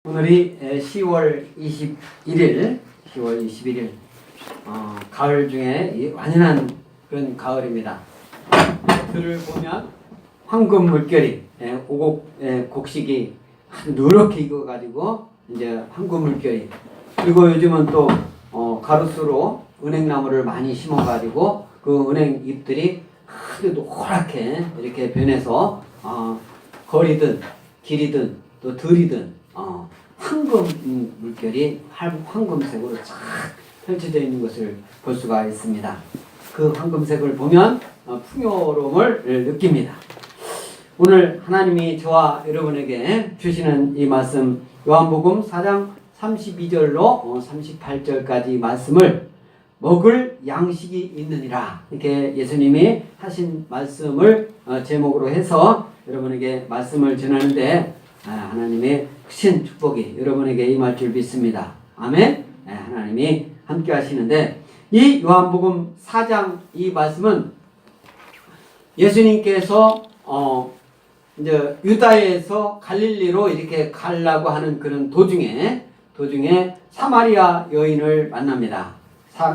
오늘이 10월 21일, 가을 중에 완연한 그런 가을입니다. 들을 보면 황금 물결이 곡식이 누렇게 익어가지고 이제 황금 물결이, 그리고 요즘은 또 가로수로 은행나무를 많이 심어가지고 그 은행 잎들이 아주 노랗게 이렇게 변해서 거리든 길이든 또 들이든 황금 물결이 황금색으로 쫙 펼쳐져 있는 것을 볼 수가 있습니다. 그 황금색을 보면 풍요로움을 느낍니다. 오늘 하나님이 저와 여러분에게 주시는 이 말씀, 요한복음 4장 32절로 38절까지 말씀을 먹을 양식이 있느니라, 이렇게 예수님이 하신 말씀을 제목으로 해서 여러분에게 말씀을 전하는데, 하나님의 크신 축복이 여러분에게 임할 줄 믿습니다. 아멘. 하나님이 함께 하시는데, 이 요한복음 4장 이 말씀은 예수님께서 이제 유다에서 갈릴리로 이렇게 가려고 하는 그런 도중에 사마리아 여인을 만납니다.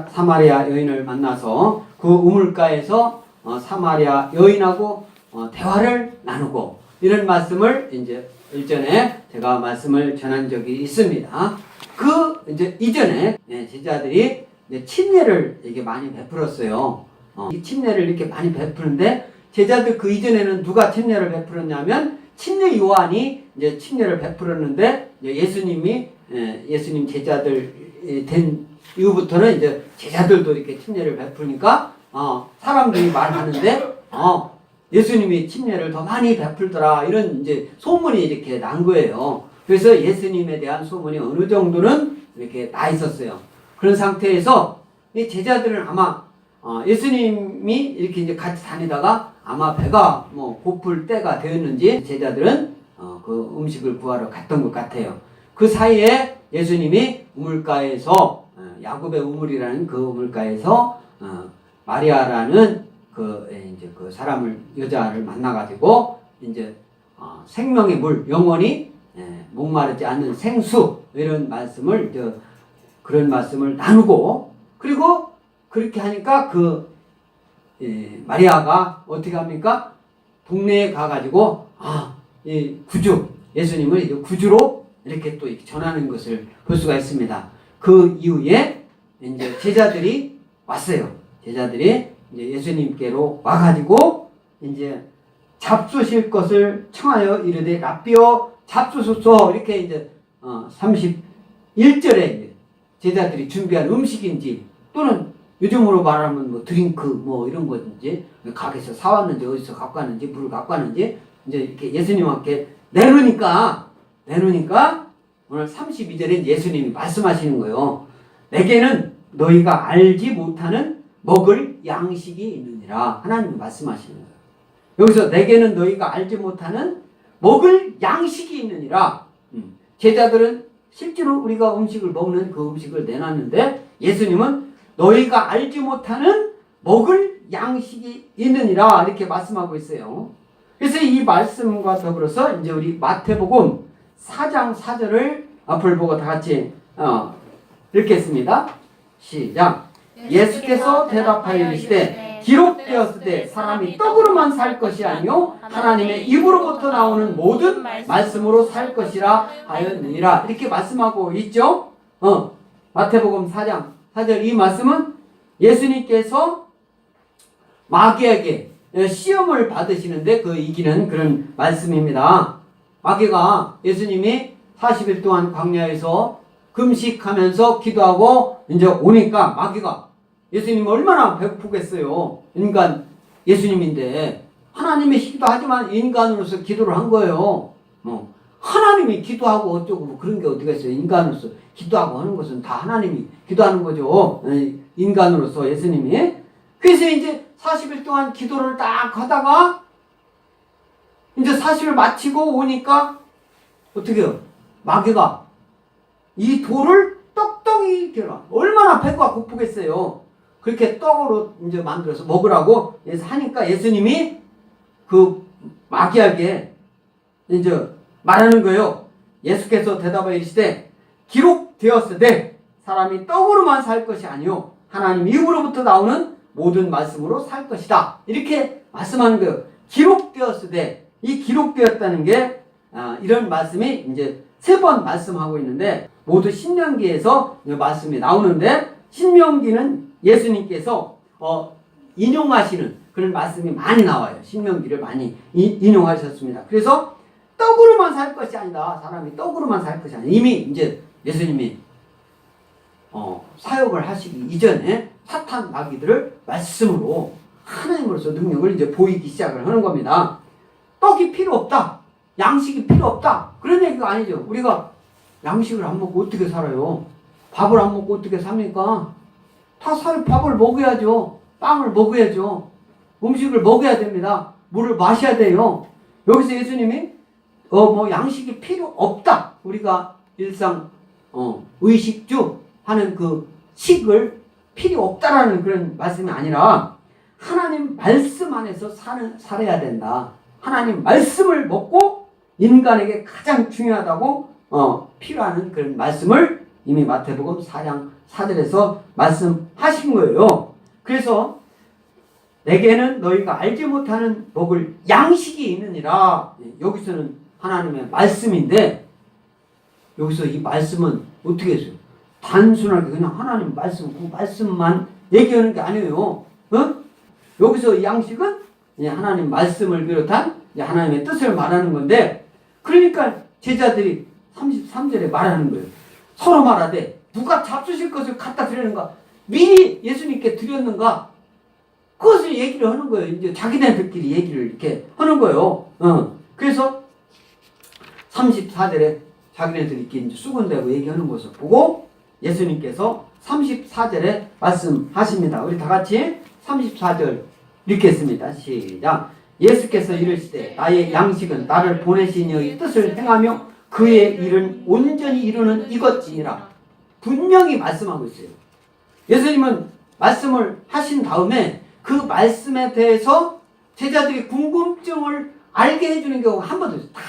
사마리아 여인을 만나서 그 우물가에서 사마리아 여인하고 대화를 나누고, 이런 말씀을 이제 일전에 제가 말씀을 전한 적이 있습니다. 그 이제 이전에 제자들이 이제 침례를 이렇게 많이 베풀었어요. 이 침례를 이렇게 많이 베푸는데, 제자들 그 이전에는 누가 침례를 베풀었냐면 침례 요한이 이제 침례를 베풀었는데, 예수님 제자들 된 이후부터는 이제 제자들도 이렇게 침례를 베푸니까 사람들이 말하는데 예수님이 침례를 더 많이 베풀더라, 이런 이제 소문이 이렇게 난 거예요. 그래서 예수님에 대한 소문이 어느 정도는 이렇게 나 있었어요. 그런 상태에서 이 제자들은 아마 예수님이 이렇게 이제 같이 다니다가 아마 배가 고플 때가 되었는지 제자들은 그 음식을 구하러 갔던 것 같아요. 그 사이에 예수님이 우물가에서 야곱의 우물이라는 그 우물가에서 마리아라는 그 사람을, 여자를 만나가지고 이제 생명의 물, 영원히 목마르지 않는 생수, 이런 말씀을 그런 말씀을 나누고, 그리고 그렇게 하니까 마리아가 어떻게 합니까? 동네에 가가지고 이 구주, 예수님을 이제 구주로 이렇게 또 이렇게 전하는 것을 볼 수가 있습니다. 그 이후에 이제 제자들이 왔어요. 제자들이 이제 예수님께로 와가지고 이제 잡수실 것을 청하여 이르되 라삐어 잡수소서, 이렇게 이제 31절에 제자들이 준비한 음식인지, 또는 요즘으로 말하면 드링크 이런 거든지, 가게에서 사왔는지 어디서 갖고 왔는지, 물을 갖고 왔는지 이제 이렇게 예수님께 내놓으니까 오늘 32절에 예수님이 말씀하시는 거예요. 내게는 너희가 알지 못하는 먹을 양식이 있느니라, 하나님이 말씀하시는 거예요. 여기서 내게는 너희가 알지 못하는 먹을 양식이 있느니라. 제자들은 실제로 우리가 음식을 먹는 그 음식을 내놨는데, 예수님은 너희가 알지 못하는 먹을 양식이 있느니라, 이렇게 말씀하고 있어요. 그래서 이 말씀과 더불어서 이제 우리 마태복음 4장 4절을 앞을 보고 다 같이 읽겠습니다. 시작. 예수께서 대답하여 이르시되 기록되었으되 사람이 떡으로만 살 것이 아니요 하나님의 입으로부터 나오는 모든 말씀으로 살 것이라 하였느니라, 이렇게 말씀하고 있죠. 마태복음 4장 4절 이 말씀은 예수님께서 마귀에게 시험을 받으시는데 그 이기는 그런 말씀입니다. 마귀가 예수님이 40일 동안 광야에서 금식하면서 기도하고 이제 오니까 마귀가 예수님 얼마나 배고프겠어요. 인간 예수님인데 하나님의 기도하지만 인간으로서 기도를 한 거예요. 하나님이 기도하고 어쩌고 그런 게 어디가 있어요. 인간으로서 기도하고 하는 것은 다 하나님이 기도하는 거죠. 인간으로서 예수님이. 그래서 이제 40일 동안 기도를 딱 하다가 이제 40일 마치고 오니까 어떻게 해요? 마귀가 이 돌을 떡덩이 되라. 얼마나 배가 고프겠어요. 그렇게 떡으로 이제 만들어서 먹으라고 해서 하니까 예수님이 그 마귀에게 이제 말하는 거예요. 예수께서 대답하여 이르시되 기록되었으되 사람이 떡으로만 살 것이 아니요 하나님 입으로부터 나오는 모든 말씀으로 살 것이다. 이렇게 말씀하는 거예요. 기록되었으되, 이 기록되었다는 게 이런 말씀이 이제 3번 말씀하고 있는데 모두 신명기에서 말씀이 나오는데, 신명기는 예수님께서 인용하시는 그런 말씀이 많이 나와요. 신명기를 많이 인용하셨습니다. 그래서 떡으로만 살 것이 아니다. 사람이 떡으로만 살 것이 아니다. 이미 이제 예수님이 사역을 하시기 이전에 사탄 마귀들을 말씀으로 하나님으로서 능력을 이제 보이기 시작을 하는 겁니다. 떡이 필요 없다. 양식이 필요 없다. 그런 얘기가 아니죠. 우리가 양식을 안 먹고 어떻게 살아요? 밥을 안 먹고 어떻게 삽니까? 밥을 먹어야죠. 빵을 먹어야죠. 음식을 먹어야 됩니다. 물을 마셔야 돼요. 여기서 예수님이 양식이 필요 없다. 우리가 일상 의식주 하는 그 식을 필요 없다라는 그런 말씀이 아니라 하나님 말씀 안에서 살아야 된다. 하나님 말씀을 먹고 인간에게 가장 중요하다고 필요한 그런 말씀을 이미 마태복음 4장 4절에서 말씀하신 거예요. 그래서 내게는 너희가 알지 못하는 먹을 양식이 있느니라. 여기서는 하나님의 말씀인데, 여기서 이 말씀은 어떻게 했어요? 단순하게 그냥 하나님 말씀, 그 말씀만 얘기하는 게 아니에요. 여기서 이 양식은 하나님 말씀을 비롯한 하나님의 뜻을 말하는 건데, 그러니까 제자들이 33절에 말하는 거예요. 서로 말하되 누가 잡수실 것을 갖다 드리는가? 미리 예수님께 드렸는가? 그것을 얘기를 하는 거예요. 이제 자기네들끼리 얘기를 이렇게 하는 거예요. 그래서 34절에 자기네들끼리 이제 수군대고 얘기하는 것을 보고 예수님께서 34절에 말씀하십니다. 우리 다 같이 34절 읽겠습니다. 시작. 예수께서 이르시되 나의 양식은 나를 보내신 이의 뜻을 행하며 그의 일은 온전히 이루는 이것이니라. 분명히 말씀하고 있어요. 예수님은 말씀을 하신 다음에 그 말씀에 대해서 제자들이 궁금증을 알게 해주는 경우가 한 번도 없어요. 다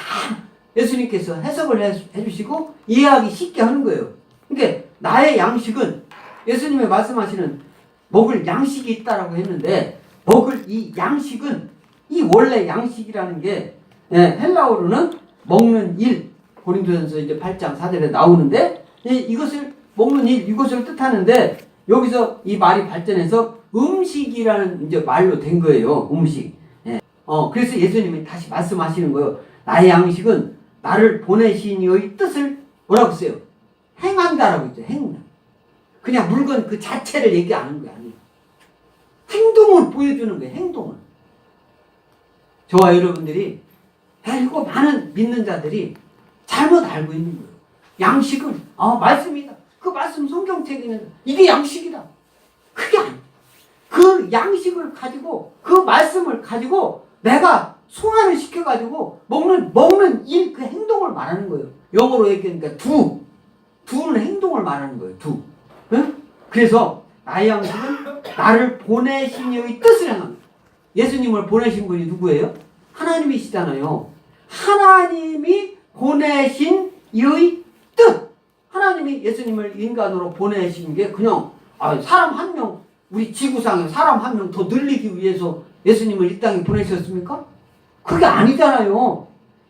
예수님께서 해석을 해주시고 이해하기 쉽게 하는 거예요. 그러니까 나의 양식은, 예수님이 말씀하시는 먹을 양식이 있다라고 했는데, 먹을 이 양식은, 이 원래 양식이라는 게 헬라어로는 먹는 일, 고린도전서 이제 8장 4절에 나오는데, 이것을 먹는 일, 이것을 뜻하는데, 여기서 이 말이 발전해서 음식이라는 이제 말로 된 거예요. 음식. 그래서 예수님이 다시 말씀하시는 거예요. 나의 양식은 나를 보내신 이의 뜻을 뭐라고 써요? 행한다라고 했죠. 행한다. 그냥 물건 그 자체를 얘기 안 하는 거 아니에요. 행동을 보여주는 거예요. 행동을. 저와 여러분들이, 이거 많은 믿는 자들이 잘못 알고 있는 거예요. 양식은 말씀이다. 그 말씀 성경책에 있는 이게 양식이다. 그게 아니에요. 그 양식을 가지고, 그 말씀을 가지고 내가 소화를 시켜가지고 먹는 일, 그 행동을 말하는 거예요. 영어로 얘기하니까 두는 행동을 말하는 거예요. 응? 그래서 나의 양식은 나를 보내신 이의 뜻을 행합니다. 예수님을 보내신 분이 누구예요? 하나님이시잖아요. 하나님이 보내신 이의 뜻. 하나님이 예수님을 인간으로 보내신 게 그냥 사람 한 명, 우리 지구상에 사람 한 명 더 늘리기 위해서 예수님을 이 땅에 보내셨습니까? 그게 아니잖아요.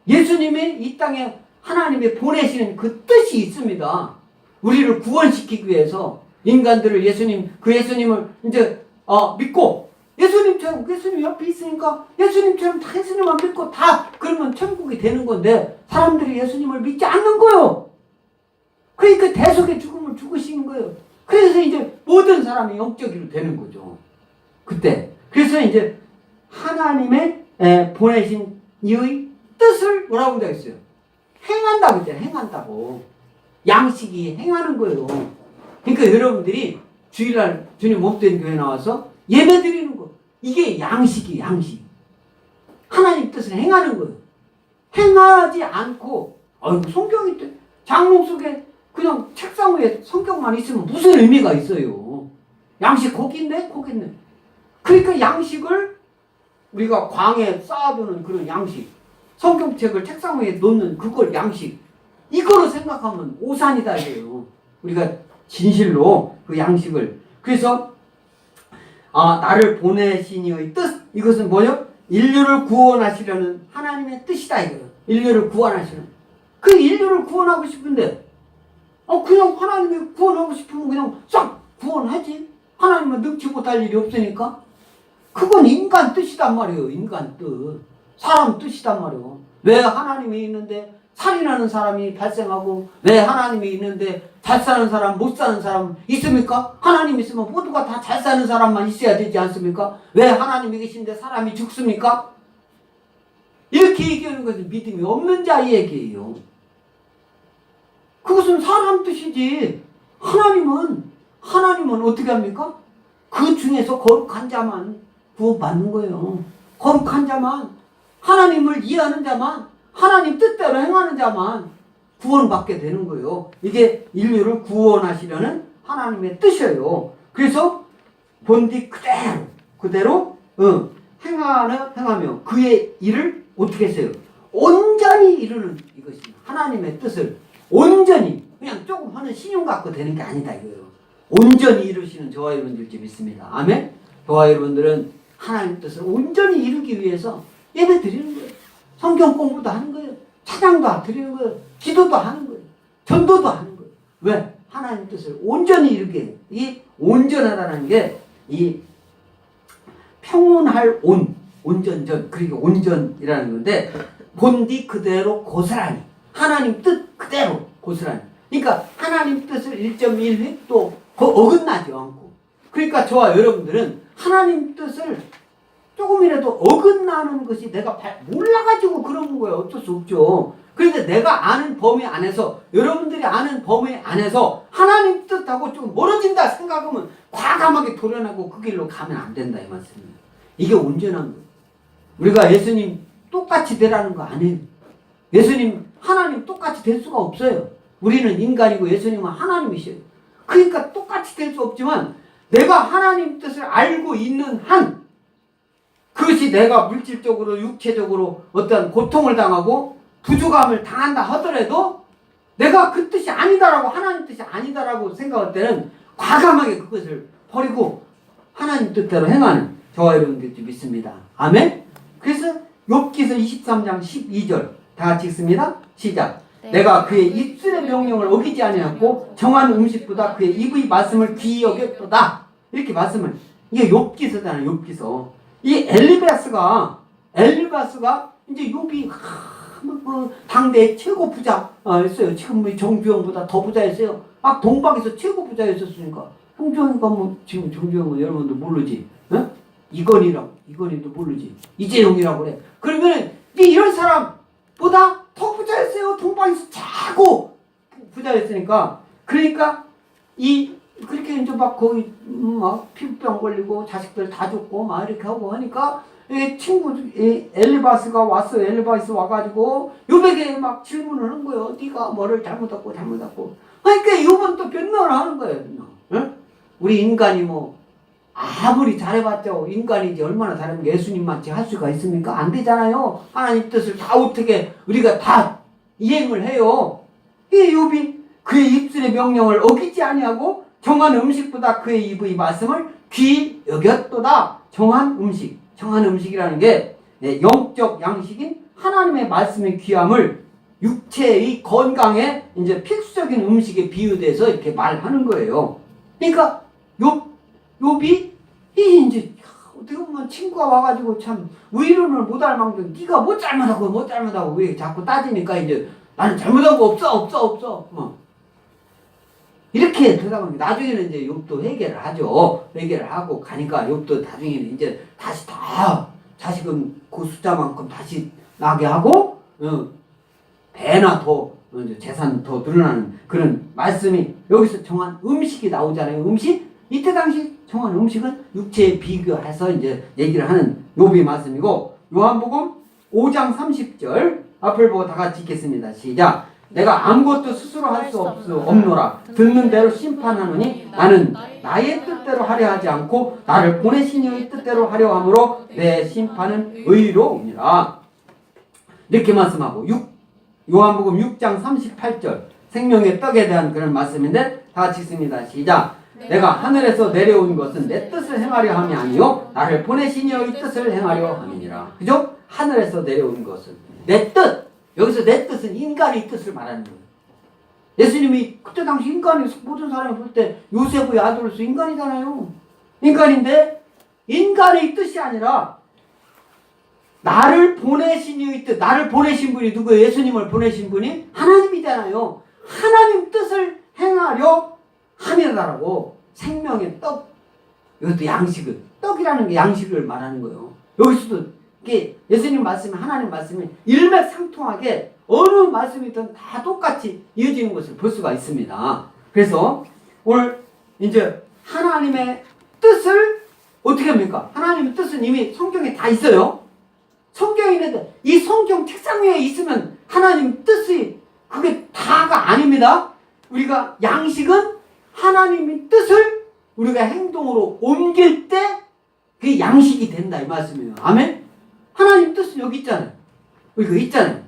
예수님이 이 땅에 하나님이 보내시는 그 뜻이 있습니다. 우리를 구원시키기 위해서 인간들을 예수님을 이제 믿고, 예수님처럼, 예수님 옆에 있으니까 예수님처럼 다 예수님만 믿고 다 그러면 천국이 되는 건데, 사람들이 예수님을 믿지 않는 거예요. 그러니까 대속의 죽음을 죽으시는 거예요. 그래서 이제 모든 사람이 영적으로 되는 거죠. 그때. 그래서 이제 하나님의 보내신 이의 뜻을 뭐라고 되겠어요? 행한다고 했잖아요. 행한다고. 양식이 행하는 거예요. 그러니까 여러분들이 주일날 주님 몸된 교회 나와서 예배 드리는 거. 이게 양식이 양식. 하나님 뜻을 행하는 거예요. 행하지 않고, 성경이 장롱 속에 그냥 책상 위에 성경만 있으면 무슨 의미가 있어요. 양식 거기 있네? 거기 있네. 그러니까 양식을 우리가 광에 쌓아두는 그런 양식, 성경책을 책상 위에 놓는 그걸 양식, 이거로 생각하면 오산이다 이거예요. 우리가 진실로 그 양식을. 그래서 나를 보내신 이의 뜻, 이것은 뭐요? 인류를 구원하시려는 하나님의 뜻이다 이거예요. 인류를 구원하시는. 그 인류를 구원하고 싶은데 그냥 하나님이 구원하고 싶으면 그냥 싹 구원하지. 하나님은 능치 못할 일이 없으니까. 그건 인간 뜻이단 말이에요. 인간 뜻. 사람 뜻이단 말이에요. 왜 하나님이 있는데 살인하는 사람이 발생하고, 왜 하나님이 있는데 잘 사는 사람, 못 사는 사람 있습니까? 하나님 있으면 모두가 다 잘 사는 사람만 있어야 되지 않습니까? 왜 하나님이 계신데 사람이 죽습니까? 이렇게 얘기하는 것은 믿음이 없는 자의 얘기예요. 그것은 사람 뜻이지. 하나님은 어떻게 합니까? 그 중에서 거룩한 자만 구원받는 거예요. 거룩한 자만, 하나님을 이해하는 자만, 하나님 뜻대로 행하는 자만 구원받게 되는 거예요. 이게 인류를 구원하시려는 하나님의 뜻이에요. 그래서 본디 그대로 행하며 그의 일을 어떻게 했어요? 온전히 이루는 이것입니다. 하나님의 뜻을 온전히, 그냥 조금 하는 신용 갖고 되는 게 아니다 이거예요. 온전히 이루시는 저와 여러분들 좀 있습니다. 아멘? 저와 여러분들은 하나님의 뜻을 온전히 이루기 위해서 예배 드리는 거예요. 성경 공부도 하는 거예요. 찬양도 드리는 거예요. 기도도 하는 거예요. 전도도 하는 거예요. 왜? 하나님 뜻을 온전히 이루게 해요. 이 온전하다는 게 이 평온할 온전전, 그러니까 온전이라는 건데, 본디 그대로 고스란히, 하나님 뜻 그대로 고스란히. 그러니까 하나님 뜻을 1.1획도 어긋나지 않고. 그러니까 저와 여러분들은 하나님 뜻을 조금이라도 어긋나는 것이 내가 몰라가지고 그런 거예요. 어쩔 수 없죠. 그런데 내가 아는 범위 안에서, 여러분들이 아는 범위 안에서 하나님 뜻하고 좀 멀어진다 생각하면 과감하게 도련하고 그 길로 가면 안 된다 이 말씀입니다. 이게 온전한 거예요. 우리가 예수님 똑같이 되라는 거 아니에요. 예수님, 하나님 똑같이 될 수가 없어요. 우리는 인간이고 예수님은 하나님이셔요. 그러니까 똑같이 될 수 없지만 내가 하나님 뜻을 알고 있는 한, 그것이 내가 물질적으로 육체적으로 어떤 고통을 당하고 부족함을 당한다 하더라도 내가 그 뜻이 아니다라고, 하나님 뜻이 아니다라고 생각할 때는 과감하게 그것을 버리고 하나님 뜻대로 행하는 저와 여러분들이 믿습니다. 아멘? 그래서 욥기서 23장 12절 다 같이 읽습니다. 시작. 내가 그의 입술의 명령을 어기지 아니하였고 정한 음식보다 그의 입의 말씀을 귀히 여겼도다. 이렇게 말씀을, 이게 욥기서잖아요. 욥기서. 이 엘리바스가 이제 욥이 당대 최고 부자였어요. 지금 뭐 정주영보다 더 부자였어요. 동방에서 최고 부자였었으니까. 정주영이가 뭐 지금 정주영은 여러분도 모르지. 이건희도 모르지. 이재용이라고 그래. 그러면 이런 사람보다 더 부자였어요. 동방에서 최고 부자였으니까. 그러니까 그렇게 이제 막 거기 피부병 걸리고 자식들 다 죽고 막 이렇게 하고 하니까 친구 엘리바스가 왔어요. 엘리바스 와가지고 욥에게 막 질문을 한 거예요. 네가 뭐를 잘못했고. 그러니까 욥은 또 변명을 하는 거예요. 응? 우리 인간이 뭐 아무리 잘해봤자 인간이지 얼마나 잘하면 예수님만치 할 수가 있습니까? 안 되잖아요. 하나님 뜻을 다 어떻게 우리가 다 이행을 해요. 이 욥이 그의 입술의 명령을 어기지 아니하고 정한 음식보다 그의 입의 말씀을 귀히 여겼도다. 정한 음식이라는 게 영적 양식인 하나님의 말씀의 귀함을 육체의 건강에 이제 필수적인 음식에 비유돼서 이렇게 말하는 거예요. 그러니까 욥이 이제 어떻게 보면 친구가 와가지고 참 의론을 못할 망정, 네가 뭐 잘못하고 왜 자꾸 따지니까 이제 나는 잘못한 거 없어. 이렇게 되다보니 나중에는 이제 욥도 회개를 하죠. 회개를 하고 가니까 욥도 나중에는 이제 다시 다 자식은 그 숫자만큼 다시 나게 하고 배나 더 이제 재산 더 늘어나는 그런 말씀이 여기서 정한 음식이 나오잖아요. 음식, 이때 당시 정한 음식은 육체에 비교해서 이제 얘기를 하는 욥의 말씀이고, 요한복음 5장 30절 앞을 보고 다 같이 읽겠습니다. 시작. 내가 아무것도 스스로 할 수 없노라. 듣는 대로 심판하노니 나는 나의 뜻대로 하려 하지 않고 나를 보내신 이의 뜻대로 하려 함으로 내 심판은 의로우니라. 이렇게 말씀하고 요한복음 6장 38절 생명의 떡에 대한 그런 말씀인데 다 같이 읽습니다. 시작. 내가 하늘에서 내려온 것은 내 뜻을 행하려 함이 아니요 나를 보내신 이의 뜻을 행하려 함이니라. 그죠? 하늘에서 내려온 것은 내 뜻. 여기서 내 뜻은 인간의 뜻을 말하는 거예요. 예수님이 그때 당시 인간이 모든 사람이 볼 때 요셉의 아들로서 인간이잖아요. 인간인데 인간의 뜻이 아니라 나를 보내신 이의 뜻. 나를 보내신 분이 누구예요? 예수님을 보내신 분이 하나님이잖아요. 하나님 뜻을 행하려 함이라고. 생명의 떡. 이것도 양식을. 떡이라는 게 양식을 말하는 거예요. 여기서도 이게 예수님 말씀이 하나님 말씀이 일맥상통하게 어느 말씀이든 다 똑같이 이어지는 것을 볼 수가 있습니다. 그래서 오늘 이제 하나님의 뜻을 어떻게 합니까? 하나님의 뜻은 이미 성경에 다 있어요. 성경에 있는데 이 성경 책상 위에 있으면 하나님 뜻이 그게 다가 아닙니다. 우리가 양식은 하나님의 뜻을 우리가 행동으로 옮길 때 그게 양식이 된다 이 말씀이에요. 아멘? 하나님 뜻은 여기 있잖아요. 우리가 있잖아요.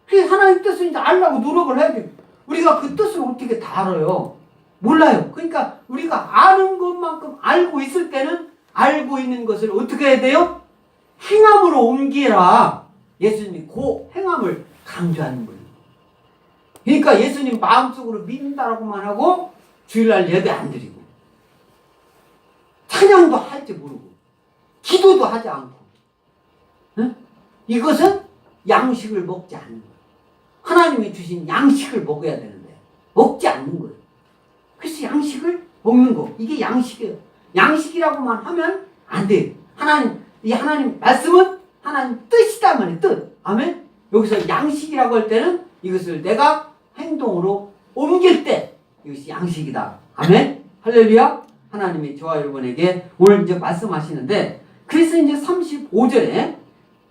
그 하나님 뜻을 이제 알려고 노력을 해야 돼요. 우리가 그 뜻을 어떻게 다 알아요? 몰라요. 그러니까 우리가 아는 것만큼 알고 있을 때는 알고 있는 것을 어떻게 해야 돼요? 행함으로 옮기라. 예수님이 그 행함을 강조하는 거예요. 그러니까 예수님 마음속으로 믿는다라고만 하고 주일날 예배 안 드리고 찬양도 할지 모르고 기도도 하지 않고 응? 이것은 양식을 먹지 않는 거예요. 하나님이 주신 양식을 먹어야 되는데 먹지 않는 거예요. 그래서 양식을 먹는 거 이게 양식이에요. 양식이라고만 하면 안 돼요. 이 하나님 말씀은 하나님 뜻이다 말이에요. 뜻. 아멘. 여기서 양식이라고 할 때는 이것을 내가 행동으로 옮길 때 이것이 양식이다. 아멘. 할렐루야. 하나님이 저와 여러분에게 오늘 이제 말씀하시는데 그래서 이제 35절에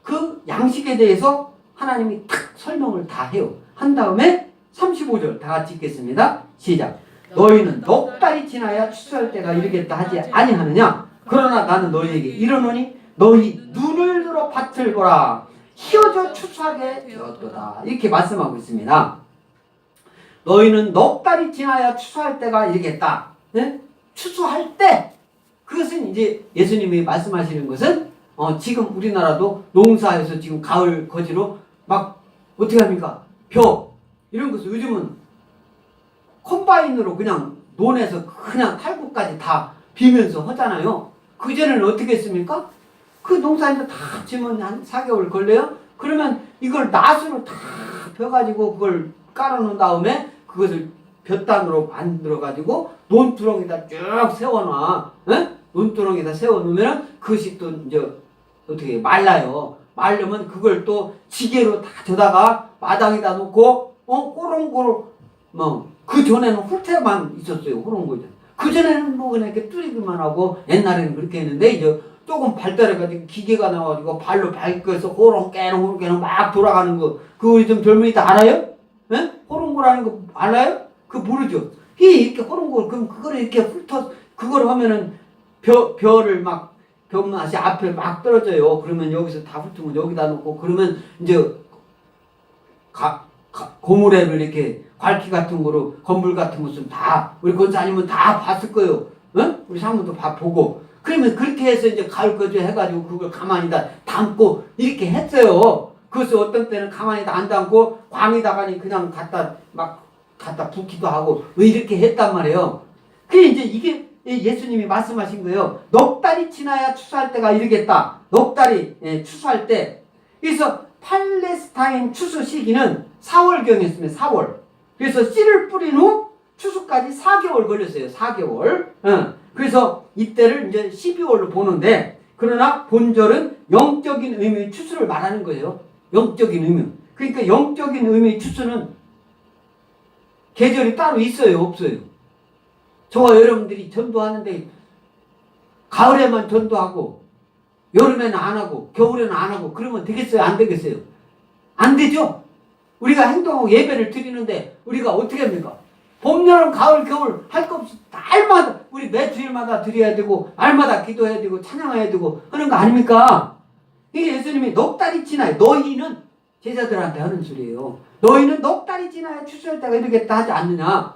그 양식에 대해서 하나님이 탁 설명을 다 해요. 한 다음에 35절 다 같이 읽겠습니다. 시작. 너희는 넉 달이 지나야 추수할 때가 이르겠다 하지 아니하느냐? 그러나 나는 너희에게 이르노니 너희 눈을 들어 밭을 보라. 희어져 추수하게 되었도다. 이렇게 말씀하고 있습니다. 너희는 넉 달이 지나야 추수할 때가 이르겠다. 네? 추수할 때 그것은 이제 예수님이 말씀하시는 것은 지금 우리나라도 농사에서 지금 가을 거지로 막 어떻게 합니까? 벼 이런 것을 요즘은 컴바인으로 그냥 논에서 그냥 탈구까지 다 비면서 하잖아요. 그전에는 어떻게 했습니까? 그 농사에서 다 지면 한 4개월 걸려요? 그러면 이걸 낫으로 다 벼가지고 그걸 깔아놓은 다음에 그것을 볕단으로 만들어가지고 논두렁에다 쭉 세워놔. 에? 논두렁에다 세워놓으면 그것이 또 이제 어떻게 말라요. 말르면 그걸 또 지게로 다 저다가 마당에다 놓고 꼬롱꼬롱 그 전에는 훑에만 있었어요. 호롱고전. 그 전에는 뭐 그냥 이렇게 뚫리기만 하고 옛날에는 그렇게 했는데 이제 조금 발달해가지고 기계가 나와가지고 발로 밟고서 호롱깨롱 막 돌아가는 거 그거 우리 좀 젊은이 다 알아요? 에? 호롱고라는 거 알아요? 그거 모르죠? 이렇게 호롱고 그럼 그거를 이렇게 훑어 그걸 하면은 벼를 막 벼맛이 앞에 막 떨어져요. 그러면 여기서 다 훑으면 여기다 놓고 그러면 이제 고무래를 이렇게 괄기 같은 거로 건불 같은 것은 다 우리 권사님은 다 봤을 거예요. 응? 우리 사모도 보고 그러면 그렇게 해서 이제 가을 거주 해가지고 그걸 가만히다 담고 이렇게 했어요. 그것을 어떤 때는 가만히다 안 담고 광에다가니 그냥 갖다 붓기도 하고 이렇게 했단 말이에요. 그게 이제 이게 예수님이 말씀하신 거예요. 넉 달이 지나야 추수할 때가 이르겠다. 넉 달이 추수할 때. 그래서 팔레스타인 추수 시기는 4월경이었으면 4월. 그래서 씨를 뿌린 후 추수까지 4개월 걸렸어요. 4개월. 그래서 이때를 이제 12월로 보는데 그러나 본절은 영적인 의미의 추수를 말하는 거예요. 영적인 의미. 그러니까 영적인 의미의 추수는 계절이 따로 있어요? 없어요? 저와 여러분들이 전도하는데 가을에만 전도하고 여름에는 안 하고 겨울에는 안 하고 그러면 되겠어요? 안 되겠어요? 안 되죠? 우리가 행동하고 예배를 드리는데 우리가 어떻게 합니까? 봄, 여름, 가을, 겨울 할 거 없이 날마다 우리 매 주일마다 드려야 되고 날마다 기도해야 되고 찬양해야 되고 하는 거 아닙니까? 이게 예수님이 넉 달이 지나요. 너희는 제자들한테 하는 소리예요. 너희는 넉 달이 지나야 추수할 때가 이르겠다 하지 않느냐.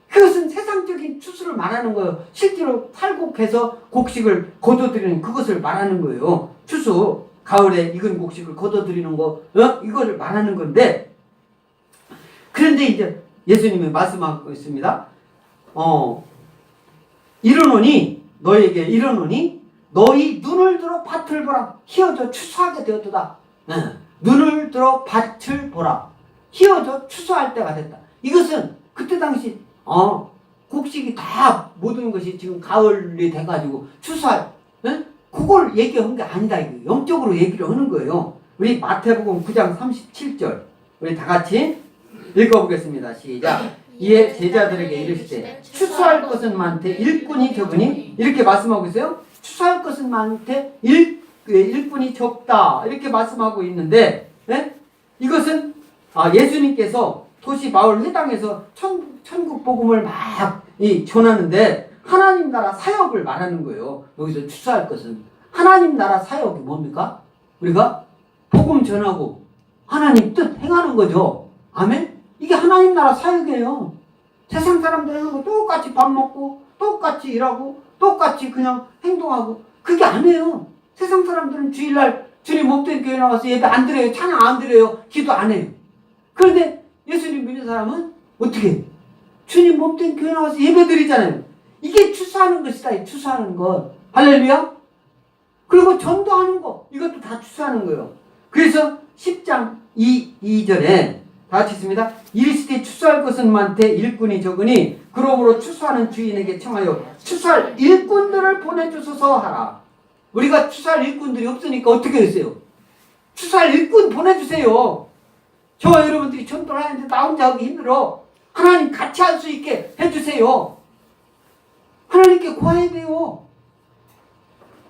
그것은 세상적인 추수를 말하는 거예요. 실제로 탈곡해서 곡식을 거둬들이는 그것을 말하는 거예요. 추수, 가을에 익은 곡식을 거둬들이는 거, 이거를 말하는 건데, 그런데 이제 예수님이 말씀하고 있습니다. 이르노니, 너에게 이르노니, 너희 눈을 들어 밭을 보라. 희어져 추수하게 되었도다. 눈을 들어 밭을 보라. 희어져 추수할 때가 됐다. 이것은 그때 당시 곡식이 다 모든 것이 지금 가을이 돼가지고 추수할 그걸 얘기한 게 아니다. 이거 영적으로 얘기를 하는 거예요. 우리 마태복음 9장 37절 우리 다 같이 읽어보겠습니다. 시작. 이에 제자들에게 이르시되 추수할 것은 많되 일꾼이 적으니 이렇게 말씀하고 있어요. 추수할 것은 많되 일꾼이 적다 이렇게 말씀하고 있는데 이것은 예수님께서 도시 마을 회당에서 천국 복음을 막 전하는데 하나님 나라 사역을 말하는 거예요. 여기서 추수할 것은 하나님 나라 사역이 뭡니까? 우리가 복음 전하고 하나님 뜻 행하는 거죠. 아멘? 이게 하나님 나라 사역이에요. 세상 사람들은 똑같이 밥 먹고 똑같이 일하고 똑같이 그냥 행동하고 그게 아니에요. 세상 사람들은 주일날 주님 몸된 교회 나와서 예배 안 드려요. 찬양 안 드려요. 기도 안 해요. 그런데 예수님 믿는 사람은 어떻게 해요? 주님 몸된 교회 나와서 예배 드리잖아요. 이게 추수하는 것이다. 추수하는 것. 할렐루야. 그리고 전도하는 거. 이것도 다 추수하는 거예요. 그래서 10장 2절에 다 같이 있습니다. 이르시되 추수할 것은 많되 일꾼이 적으니 그러므로 추수하는 주인에게 청하여 추수할 일꾼들을 보내주소서 하라. 우리가 추수할 일꾼들이 없으니까 어떻게 했어요? 추수할 일꾼 보내주세요. 저와 여러분들이 전도를 하는데 나 혼자 하기 힘들어. 하나님 같이 할 수 있게 해주세요. 하나님께 구해야 돼요.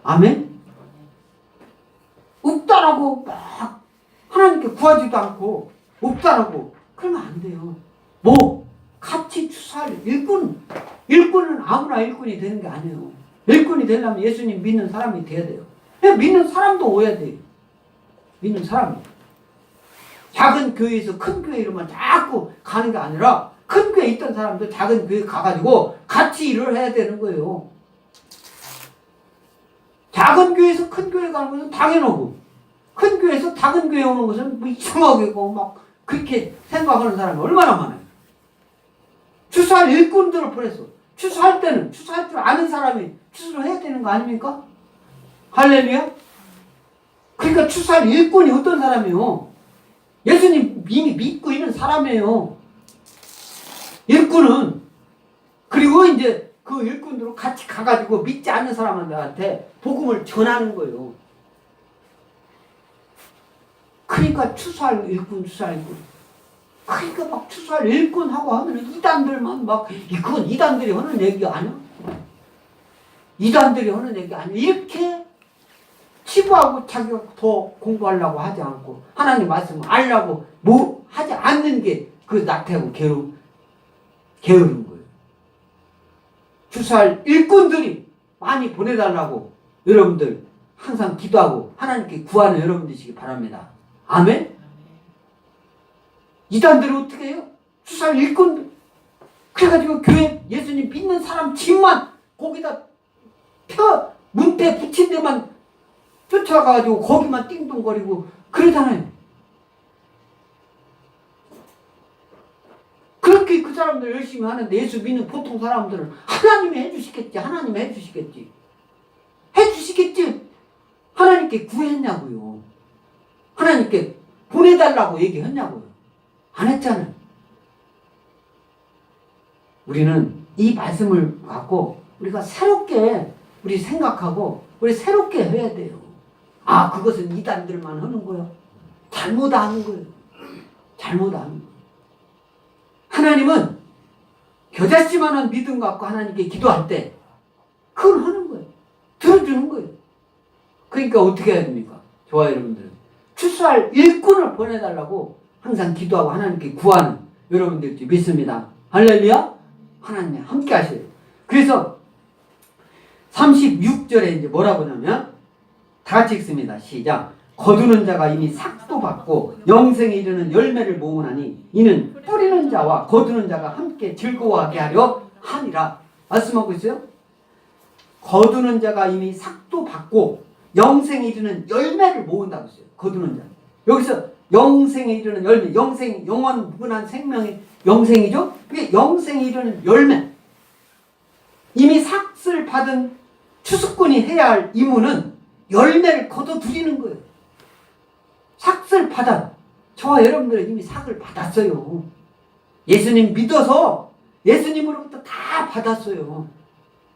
아멘? 없다라고 막 하나님께 구하지도 않고 없다라고 그러면 안 돼요. 같이 추수할 일꾼은 아무나 일꾼이 되는 게 아니에요. 일꾼이 되려면 예수님 믿는 사람이 돼야 돼요. 믿는 사람도 오야 돼요. 믿는 사람이. 작은 교회에서 큰 교회로만 자꾸 가는 게 아니라 큰 교회에 있던 사람도 작은 교회 가가지고 같이 일을 해야 되는 거예요. 작은 교회에서 큰 교회 가는 것은 당연하고 큰 교회에서 작은 교회 오는 것은 뭐 이상하게 막 그렇게 생각하는 사람이 얼마나 많아요. 추수할 일꾼들을 보냈어. 추수할 때는 추수할 줄 아는 사람이 추수를 해야 되는 거 아닙니까? 할렐루야. 그러니까 추수할 일꾼이 어떤 사람이요? 예수님 이미 믿고 있는 사람이에요. 일꾼은. 그리고 이제 그 일꾼들로 같이 가가지고 믿지 않는 사람한테 복음을 전하는 거예요. 그러니까 추수할 일꾼. 그러니까 막 추수할 일꾼 하고 하면 이단들만 막 그건 이단들이 하는 얘기 아니야? 이단들이 하는 얘기 아니야? 이렇게 치부하고 자기가 더 공부하려고 하지 않고 하나님 말씀을 알려고 하지 않는 게 그 낙태하고 게으른 거예요. 추수할 일꾼들이 많이 보내달라고 여러분들 항상 기도하고 하나님께 구하는 여러분들이시기 바랍니다. 아멘? 이단들은 어떻게 해요? 추수할 일꾼들. 그래가지고 교회 예수님 믿는 사람 집만 거기다 문패 붙인 데만 쫓아가가지고 거기만 띵동거리고 그러잖아요. 그렇게 그 사람들 열심히 하는데 예수 믿는 보통 사람들은 하나님이 해주시겠지. 하나님께 구했냐고요. 하나님께 보내달라고 얘기했냐고요. 안 했잖아요. 우리는 이 말씀을 갖고 우리가 새롭게 우리 생각하고 우리 새롭게 해야 돼요. 그것은 이단들만 하는 거예요. 잘못하는 거예요. 하나님은 겨자씨만한 믿음 갖고 하나님께 기도할 때 그걸 하는 거예요. 들어주는 거예요. 그러니까 어떻게 해야 됩니까? 좋아요, 여러분들. 추수할 일꾼을 보내달라고 항상 기도하고 하나님께 구하는 여러분들이 믿습니다. 할렐루야? 하나님 함께 하셔요. 그래서 36절에 이제 뭐라고 하냐면 다 같이 읽습니다. 시작. 거두는 자가 이미 삭도 받고 영생에 이르는 열매를 모으나니 이는 뿌리는 자와 거두는 자가 함께 즐거워하게 하려 하니라. 말씀하고 있어요. 거두는 자가 이미 삭도 받고 영생에 이르는 열매를 모은다고 했어요. 거두는 자. 여기서 영생에 이르는 열매, 영생, 영원 무궁한 생명의 영생이죠. 그게 영생에 이르는 열매. 이미 삭을 받은 추수꾼이 해야 할 임무는 열매를 거둬들이는 거예요. 삭을 받아. 저와 여러분들은 이미 삭을 받았어요. 예수님 믿어서 예수님으로부터 다 받았어요.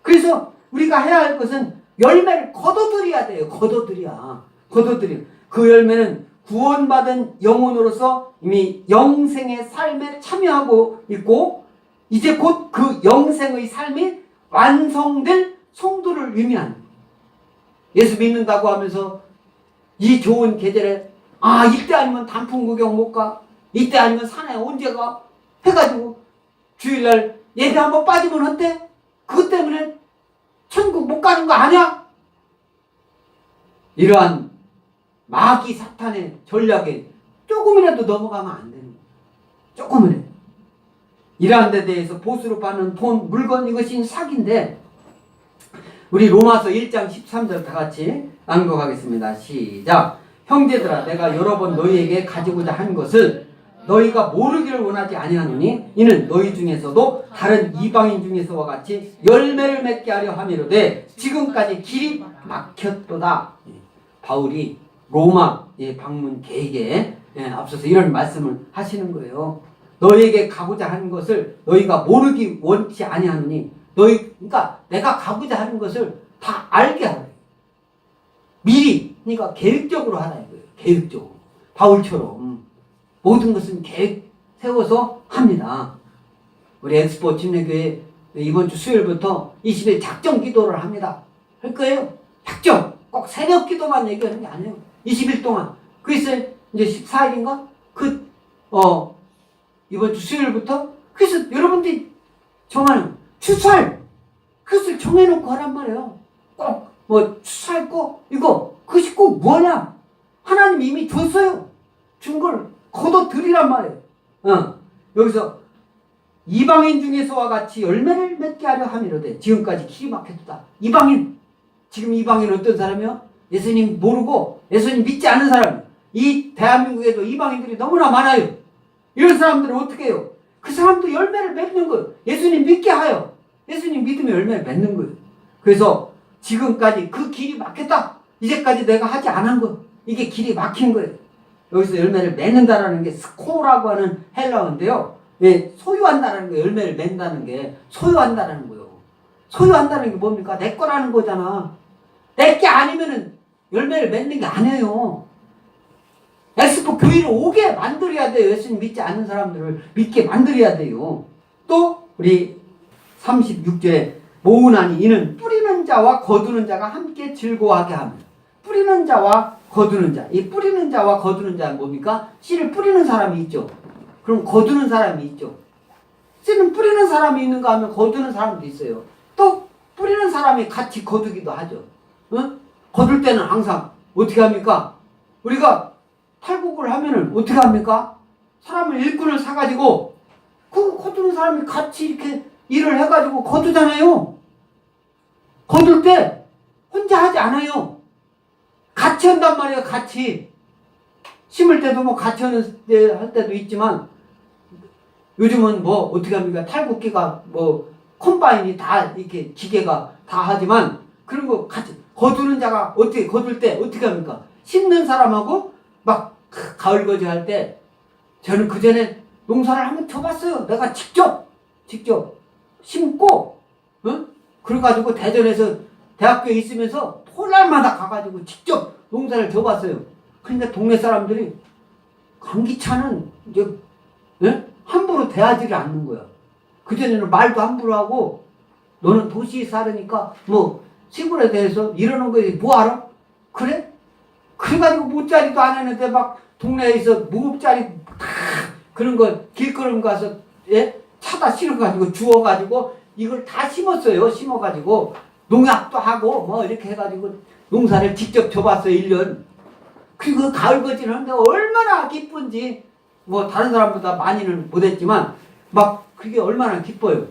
그래서 우리가 해야 할 것은 열매를 거둬들여야 돼요. 거둬들여. 그 열매는 구원받은 영혼으로서 이미 영생의 삶에 참여하고 있고 이제 곧 그 영생의 삶이 완성될 성도를 의미하는, 예수 믿는다고 하면서 이 좋은 계절에 이때 아니면 단풍 구경 못 가, 이때 아니면 산에 언제 가 해가지고 주일날 예배 한번 빠지면 어때? 그것 때문에 천국 못 가는 거 아니야? 이러한 마귀 사탄의 전략에 조금이라도 넘어가면 안 되는 거예요. 조금이라도. 이러한 데 대해서 보수로 받는 돈, 물건, 이것이 삭인데, 우리 로마서 1장 13절 다 같이 낭독하겠습니다. 시작. 형제들아, 내가 여러 번 너희에게 가지고자 한 것을 너희가 모르기를 원하지 아니하노니 이는 너희 중에서도 다른 이방인 중에서와 같이 열매를 맺게 하려 함이로되 지금까지 길이 막혔도다. 바울이 로마의 방문 계획에 앞서서 이런 말씀을 하시는 거예요. 너희에게 가고자 하는 것을 너희가 모르기 원치 아니하노니 그러니까 내가 가고자 하는 것을 다 알게 하라. 미리, 그러니까 계획적으로 하라 이거예요. 계획적으로. 바울처럼 모든 것은 계획 세워서 합니다. 우리 엑스포 침례교회 이번 주 수요일부터 20일 작정 기도를 합니다. 할 거예요. 작정. 꼭 새벽 기도만 얘기하는 게 아니에요. 20일 동안. 그래서 이제 14일인가? 이번 주 수요일부터. 그래서 여러분들이 정하는 추수할 그것을 정해놓고 하란 말이에요. 꼭 추수할 거 이거 그것이 꼭 뭐냐? 하나님 이미 줬어요. 준 걸 거둬들이란 말이에요. 여기서 이방인 중에서와 같이 열매를 맺게 하려 함이로되 지금까지 길이 막혔다. 이방인. 지금 이방인은 어떤 사람이요? 예수님 모르고 예수님 믿지 않는 사람. 이 대한민국에도 이방인들이 너무나 많아요. 이런 사람들은 어떻게 해요? 그 사람도 열매를 맺는 거예요. 예수님 믿게 하여. 예수님 믿으면 열매를 맺는 거예요. 그래서 지금까지 그 길이 막혔다. 이제까지 내가 하지 않은 거. 이게 길이 막힌 거예요. 여기서 열매를 맺는다라는 게 스코라고 하는 헬라어인데요. 소유한다라는 거, 열매를 맺는다는 게 소유한다라는 거예요. 소유한다는 게 뭡니까? 내 거라는 거잖아. 내 게 아니면은 열매를 맺는 게 아니에요. 엑스포 교회를 오게 만들어야 돼요. 예수님 믿지 않는 사람들을 믿게 만들어야 돼요. 또 우리 36절에 모으나니 이는 뿌리는 자와 거두는 자가 함께 즐거워하게 합니다. 뿌리는 자와 거두는 자. 이 뿌리는 자와 거두는 자는 뭡니까? 씨를 뿌리는 사람이 있죠. 그럼 거두는 사람이 있죠. 씨는 뿌리는 사람이 있는가 하면 거두는 사람도 있어요. 또 뿌리는 사람이 같이 거두기도 하죠. 거둘 때는 항상 어떻게 합니까? 우리가 탈곡을 하면은 어떻게 합니까? 사람을 일꾼을 사가지고 그 거두는 사람이 같이 이렇게 일을 해가지고 거두잖아요. 거둘 때 혼자 하지 않아요. 같이 한단 말이에요. 같이. 심을 때도 같이 할 때도 있지만 요즘은 어떻게 합니까? 탈곡기가 콤바인이 다 이렇게 기계가 다 하지만 그런 거 같이 거두는 자가 어떻게 거둘 때 어떻게 합니까? 심는 사람하고 막 가을거지 할 때 저는 그 전에 농사를 한번 쳐봤어요. 내가 직접 심고 그래가지고 대전에서 대학교에 있으면서 토날마다 가가지고 직접 농사를 져봤어요. 그러니까 동네 사람들이 감기차는 이제 함부로 대하지를 않는 거야. 그전에는 말도 함부로 하고 너는 도시에 살으니까 시골에 대해서 이러는 거지 뭐 알아? 그래? 그래가지고 못자리도 안 했는데 막 동네에서 무급자리 그런 거 길거름 가서 차다 실어가지고 주워가지고 이걸 다 심었어요. 심어가지고 농약도 하고 이렇게 해가지고 농사를 직접 줘봤어요. 1년. 그리고 그 가을거지를 하는데 얼마나 기쁜지, 뭐 다른 사람보다 많이는 못했지만 막 그게 얼마나 기뻐요.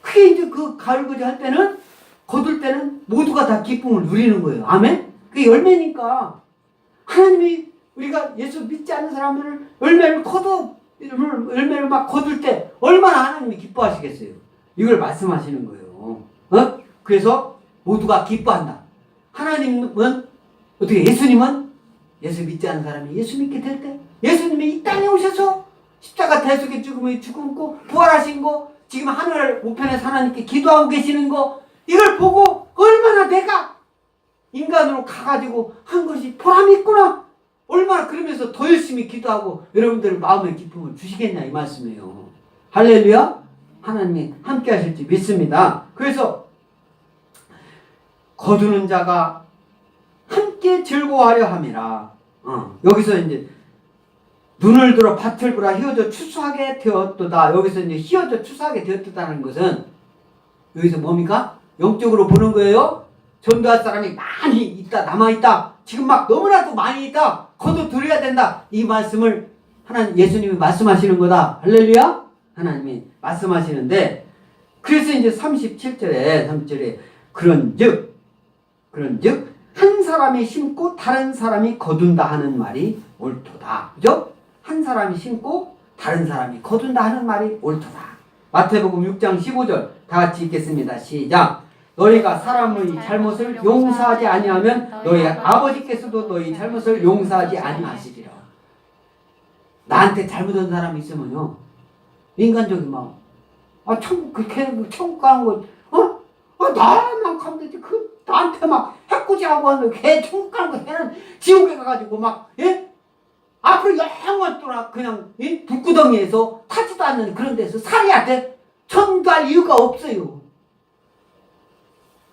그게 이제 그 가을거지 할 때는, 거둘 때는 모두가 다 기쁨을 누리는 거예요. 아멘? 그게 열매니까. 하나님이 우리가 예수 믿지 않는 사람을 열매를 막 거둘 때 얼마나 하나님이 기뻐하시겠어요. 이걸 말씀하시는 거예요. 그래서 모두가 기뻐한다. 하나님은 어떻게, 예수님은 예수 믿지 않는 사람이 예수 믿게 될 때, 예수님이 이 땅에 오셔서 십자가 대속의 죽음을 죽고 부활하신 거, 지금 하늘 우편에서 하나님께 기도하고 계시는 거, 이걸 보고 얼마나 내가 인간으로 가가지고 한 것이 보람이 있구나, 얼마나 그러면서 더 열심히 기도하고 여러분들 마음의 기쁨을 주시겠냐, 이 말씀이에요. 할렐루야. 하나님이 함께 하실지 믿습니다. 그래서 거두는 자가 함께 즐거워하려 함이라. 여기서 이제 눈을 들어 밭을 보라 휘어져 추수하게 되었도다. 여기서 이제 휘어져 추수하게 되었다는 것은 여기서 뭡니까? 영적으로 보는 거예요. 전도할 사람이 많이 있다, 남아있다, 지금 막 너무나도 많이 있다, 거둬들여야 된다, 이 말씀을 하나님, 예수님이 말씀하시는 거다. 할렐루야. 하나님이 말씀하시는데, 그래서 이제 37절에 그런즉 한 사람이 심고 다른 사람이 거둔다 하는 말이 옳도다. 그죠? 한 사람이 심고 다른 사람이 거둔다 하는 말이 옳도다. 마태복음 6장 15절 다 같이 읽겠습니다. 시작. 너희가 사람의 잘못을 용서하지 아니하면 너희 아버지께서도 너희 잘못을 용서하지 아니하시리라. 나한테 잘못한 사람이 있으면요, 인간적인 마음, 천국 가는 거, 나만 가면 되지, 나한테 막 해코지하고 하는데 걔 천국 가는 거, 걔는 지옥에 가가지고 막, 앞으로 영원 동안 그냥, 불구덩이에서 타지도 않는 그런 데서 살아야 돼? 전도할 이유가 없어요.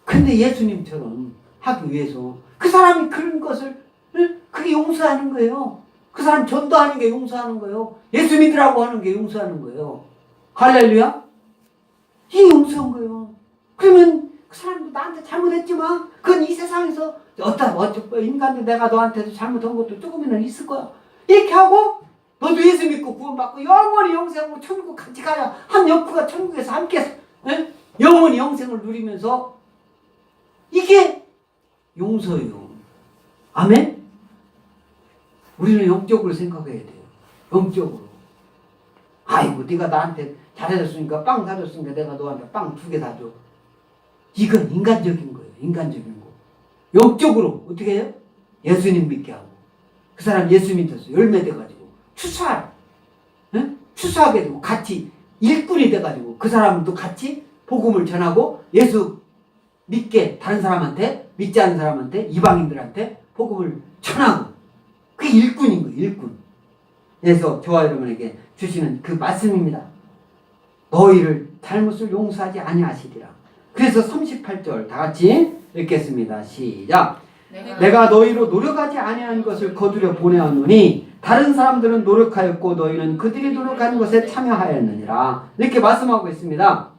근데 예수님처럼 하기 위해서 그 사람이 그런 것을, 그게 용서하는 거예요. 그 사람 전도하는 게 용서하는 거예요. 예수 믿으라고 하는 게 용서하는 거예요. 할렐루야. 이게 용서한 거예요. 그러면 그 사람도 나한테 잘못했지만 그건 이 세상에서 인간도 내가 너한테도 잘못한 것도 조금이나 있을 거야. 이렇게 하고 너도 예수 믿고 구원받고 영원히 영생으로 천국 같이 가자. 한 옆구가 천국에서 함께 영원히 영생을 누리면서, 이게 용서예요. 아멘? 우리는 영적으로 생각해야 돼요. 영적으로. 아이고, 네가 나한테 잘해줬으니까, 빵 사줬으니까 내가 너한테 빵 2개 사줘. 이건 인간적인 거예요. 인간적인 거. 영적으로 어떻게 해요? 예수님 믿게 하고, 그 사람 예수 믿어서 열매 돼가지고 추수하게 되고, 같이 일꾼이 돼가지고 그 사람도 같이 복음을 전하고, 예수 믿게 다른 사람한테, 믿지 않는 사람한테, 이방인들한테 복음을 전하고, 그게 일꾼인 거예요. 일꾼. 그래서 저와 여러분에게 주시는 그 말씀입니다. 너희를 잘못을 용서하지 아니하시리라. 그래서 38절 다 같이 읽겠습니다. 시작. 내가 너희로 노력하지 아니한 것을 거두려 보내었노니 다른 사람들은 노력하였고 너희는 그들이 노력하는 것에 참여하였느니라. 이렇게 말씀하고 있습니다.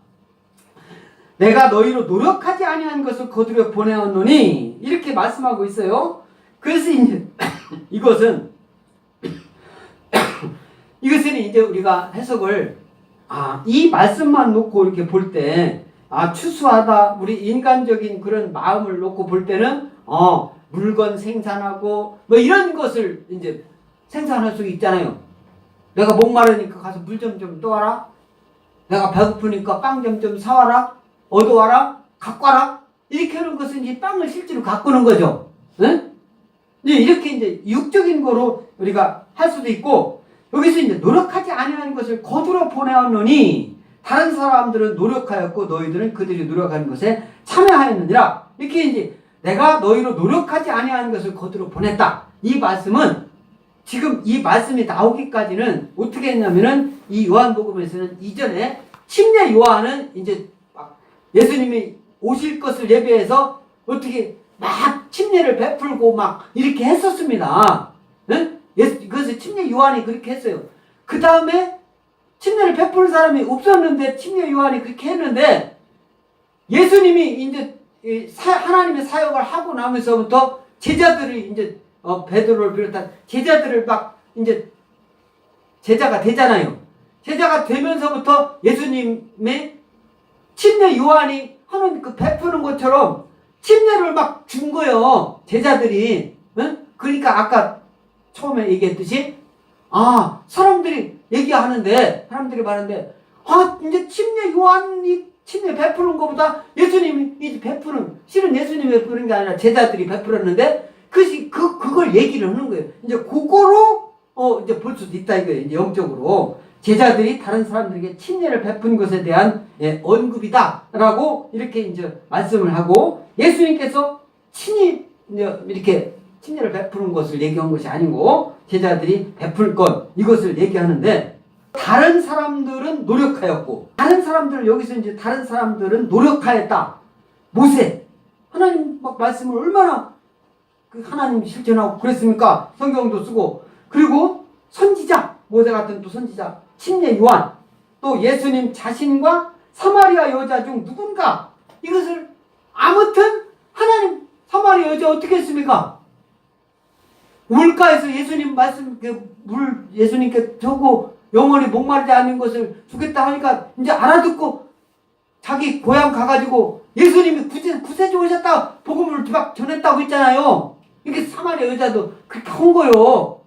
내가 너희로 노력하지 아니한 것을 거두려 보내었노니, 이렇게 말씀하고 있어요. 그래서 이제 이것은 이제 우리가 해석을, 이 말씀만 놓고 이렇게 볼 때, 추수하다, 우리 인간적인 그런 마음을 놓고 볼 때는 물건 생산하고 뭐 이런 것을 이제 생산할 수 있잖아요. 내가 목마르니까 가서 물 좀 떠와라. 내가 배고프니까 빵 좀 사와라. 얻어와라. 갖고 와라. 이렇게 하는 것은 이제 빵을 실제로 가꾸는 거죠. 응? 이렇게 이제 육적인 거로 우리가 할 수도 있고, 여기서 이제 노력하지 아니하는 것을 거두러 보내었노니 다른 사람들은 노력하였고 너희들은 그들이 노력하는 것에 참여하였느니라. 이렇게 이제 내가 너희로 노력하지 아니하는 것을 거두러 보냈다. 이 말씀은, 지금 이 말씀이 나오기까지는 어떻게 했냐면은, 이 요한복음에서는 이전에 침례 요한은 이제 예수님이 오실 것을 예배해서 어떻게 막 침례를 베풀고 막 이렇게 했었습니다. 응? 그래서 침례 요한이 그렇게 했어요. 그 다음에 침례를 베푸는 사람이 없었는데 침례 요한이 그렇게 했는데, 예수님이 이제 하나님의 사역을 하고 나면서부터 제자들이 이제 베드로를 비롯한 제자들을 막 이제 제자가 되잖아요. 제자가 되면서부터 예수님의 침례 요한이 하는 그 베푸는 것처럼 침례를 막 준 거예요. 제자들이. 응? 그러니까 아까 처음에 얘기했듯이 사람들이 얘기하는데 사람들이 말하는데 이제 침례 요한이 침례 베푸는 것보다 예수님이 이제 베푸는 실은 예수님이 베푸는 게 아니라 제자들이 베풀었는데 그걸 얘기를 하는 거예요. 이제 그거로 이제 볼 수도 있다 이거예요. 이제 영적으로 제자들이 다른 사람들에게 침례를 베푼 것에 대한 언급이다라고 이렇게 이제 말씀을 하고 예수님께서 친히 이렇게 침례를 베푸는 것을 얘기한 것이 아니고 제자들이 베풀 것 이것을 얘기하는데 다른 사람들은 노력하였고 다른 사람들은 여기서 이제 다른 사람들은 노력하였다. 모세 하나님 막 말씀을 얼마나 하나님 실천하고 그랬습니까? 성경도 쓰고 그리고 선지자 모세 같은 또 선지자 침례 요한 또 예수님 자신과 사마리아 여자 중 누군가 이것을 아무튼 하나님 사마리아 여자 어떻게 했습니까? 물가에서 예수님 말씀 물 예수님께 저고 영원히 목마르지 않는 것을 주겠다 하니까 이제 알아듣고 자기 고향 가가지고 예수님이 구세주 오셨다 복음을 막 전했다고 했잖아요. 이게 사마리아 여자도 그렇게 한 거요.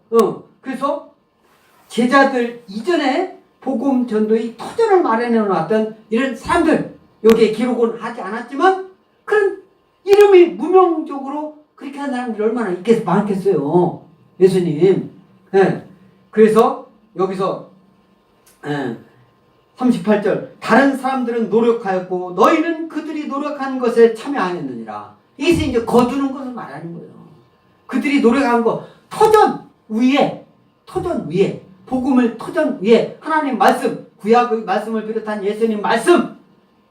그래서 제자들 이전에 복음 전도의 터전을 마련해 놨던 이런 사람들 여기에 기록은 하지 않았지만 그런 이름이 무명적으로 그렇게 한 사람들이 얼마나 많겠어요. 예수님. 그래서 여기서 38절 다른 사람들은 노력하였고 너희는 그들이 노력한 것에 참여하였느니라. 이것이 이제 거두는 것을 말하는 거예요. 그들이 노력한 거 터전 위에 복음을 터전 위에 하나님 말씀 구약의 말씀을 비롯한 예수님 말씀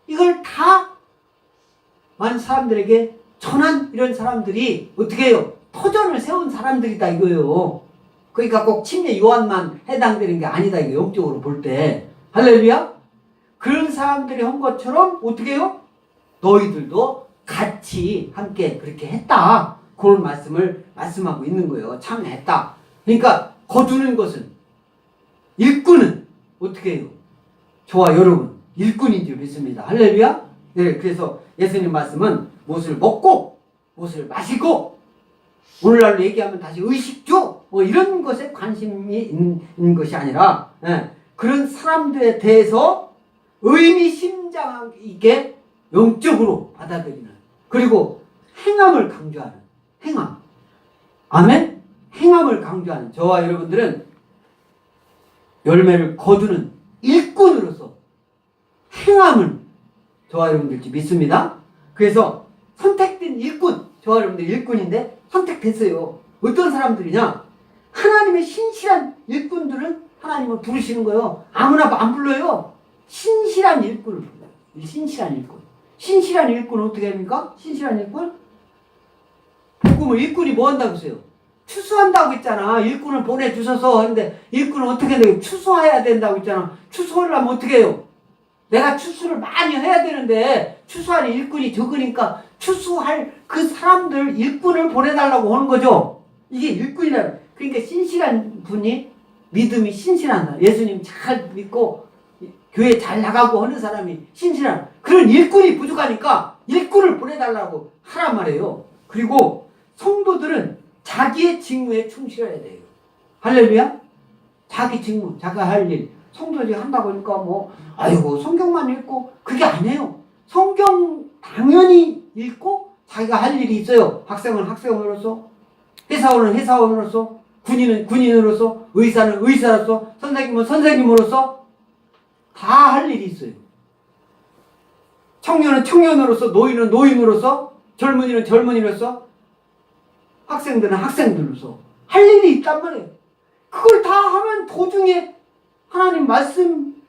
이걸 다 많은 사람들에게 전한 이런 사람들이 어떻게 해요? 터전을 세운 사람들이다 이거예요. 그러니까 꼭 침례 요한만 해당되는 게 아니다 이거 영적으로 볼 때. 할렐루야. 그런 사람들이 한 것처럼 어떻게 해요? 너희들도 같이 함께 그렇게 했다. 그런 말씀을 말씀하고 있는 거예요. 참여했다. 그러니까 거두는 것은 일꾼은 어떻게 해요? 저와 여러분 일꾼인 줄 믿습니다. 할렐루야. 네, 그래서 예수님 말씀은 무엇을 먹고 무엇을 마시고 오늘날로 얘기하면 다시 의식주 이런 것에 관심이 있는 것이 아니라 그런 사람들에 대해서 의미심장 있게 영적으로 받아들이는 그리고 행함을 강조하는 행함. 아멘? 행함을 강조하는 저와 여러분들은 열매를 거두는 일꾼으로서 행함을 저와 여러분들이 믿습니다. 그래서 선택된 일꾼, 저와 여러분들 일꾼인데 선택됐어요. 어떤 사람들이냐? 하나님의 신실한 일꾼들은 하나님을 부르시는 거예요. 아무나 안 불러요. 신실한 일꾼을 불러요. 신실한 일꾼. 신실한 일꾼은 어떻게 합니까? 신실한 일꾼? 복음을 일꾼이 뭐 한다고 했어요? 추수한다고 했잖아. 일꾼을 보내주셔서 하는데 일꾼은 어떻게 해야 돼요? 추수해야 된다고 했잖아. 추수하려면 어떻게 해요? 내가 추수를 많이 해야 되는데 추수하는 일꾼이 적으니까 추수할 그 사람들 일꾼을 보내달라고 하는 거죠. 이게 일꾼이라. 그러니까 신실한 분이 믿음이 신실한 예수님 잘 믿고 교회 잘 나가고 하는 사람이 신실한 그런 일꾼이 부족하니까 일꾼을 보내달라고 하란 말이에요. 그리고 성도들은 자기의 직무에 충실해야 돼요. 할렐루야. 자기 직무, 자기가 할 일. 성도들이 한다고 하니까 아이고 성경만 읽고 그게 아니에요. 성경 당연히 읽고 자기가 할 일이 있어요. 학생은 학생으로서, 회사원은 회사원으로서, 군인은 군인으로서, 의사는 의사로서, 선생님은 선생님으로서 다 할 일이 있어요. 청년은 청년으로서, 노인은 노인으로서, 젊은이는 젊은이로서, 학생들은 학생들로서 할 일이 있단 말이에요. 그걸 다 하면 도중에 하나님 말씀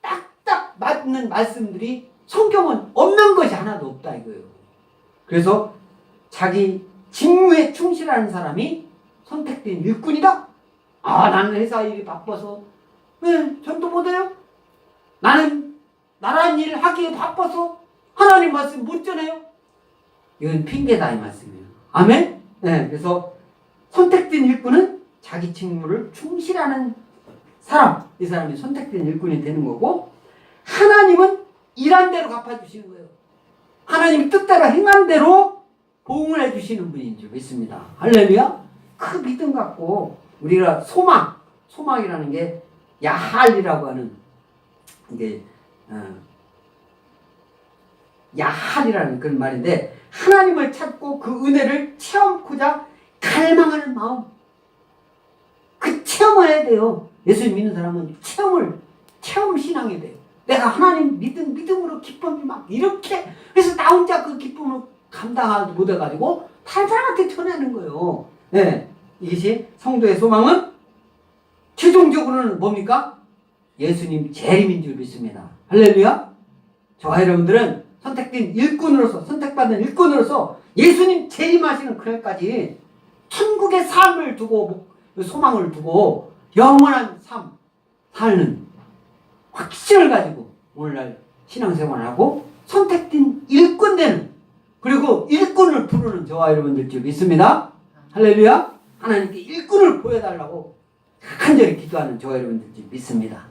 딱딱 맞는 말씀들이 성경은 없는 것이 하나도 없다 이거예요. 그래서 자기 직무에 충실하는 사람이 선택된 일꾼이다. 나는 회사 일이 바빠서 전도 못해요. 나는 나란 일 하기에 바빠서 하나님 말씀 못 전해요. 이건 핑계다 이 말씀이에요. 아멘? 네, 그래서 선택된 일꾼은 자기 직무를 충실하는 사람, 이 사람이 선택된 일꾼이 되는 거고, 하나님은 일한 대로 갚아주시는 거예요. 하나님 뜻대로 행한 대로 보응을 해주시는 분인 줄 믿습니다. 할렐루야. 그 믿음 갖고 우리가 소망이라는 게 야할이라고 하는 이게 야할이라는 그런 말인데, 하나님을 찾고 그 은혜를 체험하고자 갈망하는 마음, 그 체험을 해야 돼요. 예수 믿는 사람은 체험 신앙이 돼요. 내가 하나님 믿음으로 기쁨이 막 이렇게, 그래서 나 혼자 그 기쁨을 감당하지 못해가지고 다른 사람한테 전하는 거예요. 네, 이것이 성도의 소망은 최종적으로는 뭡니까? 예수님 재림인 줄 믿습니다. 할렐루야. 저와 여러분들은 선택받은 일꾼으로서 예수님 재림하시는 그날까지 천국의 삶을 두고, 소망을 두고 영원한 삶 사는 확신을 가지고 오늘날 신앙생활을 하고 선택된 일꾼 되는, 그리고 일꾼을 부르는 저와 여러분들 줄 믿습니다. 할렐루야. 하나님께 일꾼을 보여달라고 간절히 기도하는 저와 여러분들 줄 믿습니다.